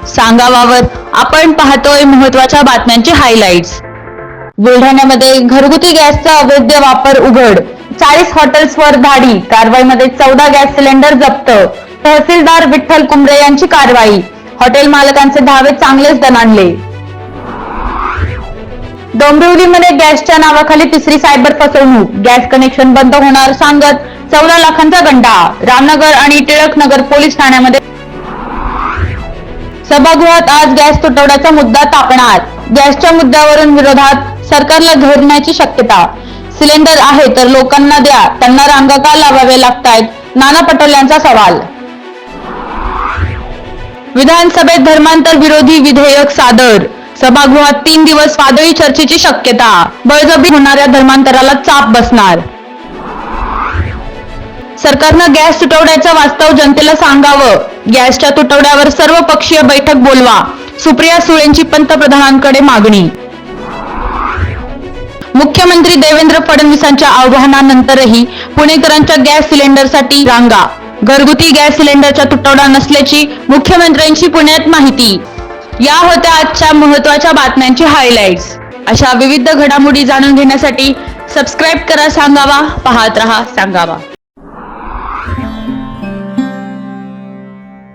सांगावावर आपण पाहतोय महत्त्वाच्या बातम्यांचे हायलाइट्स। बुलढाण्यामध्ये घरगुती गॅसचा अवैध वापर उघड, 40 हॉटेल्सवर धाडी, कारवाईमध्ये 14 गॅस सिलेंडर जप्त, तहसीलदार विठ्ठल कुंबरे यांची कारवाई, हॉटेल मालकांचे धावे चांगलेच दणाणले। डोंबिवलीमध्ये गॅसच्या नावाखाली तिसरी सायबर फसवणूक, गॅस कनेक्शन बंद होणार सांगत 14 लाखांचा गंडा, रामनगर आणि टिळक नगर पोलीस ठाण्यामध्ये। सभागृहात आज गॅस तुटवड्याचा मुद्दा तापणार, गॅसच्या मुद्द्यावरून विरोधात सरकारला घेरण्याची शक्यता, सिलेंडर आहे तर लोकांना द्या, त्यांना रांगा का लावावे लागतायत, नाना पटोले यांचा सवाल। विधानसभेत धर्मांतर विरोधी विधेयक सादर, सभागृहात 3 दिवस वादळी चर्चेची शक्यता, बळजबरी होणाऱ्या धर्मांतराला चाप बसणार। सरकारनं गॅस तुटवड्याचं वास्तव जनतेला सांगावं, गॅसच्या तुटवड्यावर सर्वपक्षीय बैठक बोलवा, सुप्रिया सुळेंची पंतप्रधानांकडे मागणी। मुख्यमंत्री देवेंद्र फडणवीसांच्या आवाहनानंतरही पुणेकरांच्या गॅस सिलेंडरसाठी रांगा, घरगुती गॅस सिलेंडरचा तुटवडा नसल्याची मुख्यमंत्र्यांची पुण्यात माहिती। या होत्या आजच्या महत्त्वाच्या बातम्यांची हायलाइट्स। अशा विविध घडामोडी जाणून घेण्यासाठी सबस्क्राइब करा सांगावा, पाहत रहा सांगावा।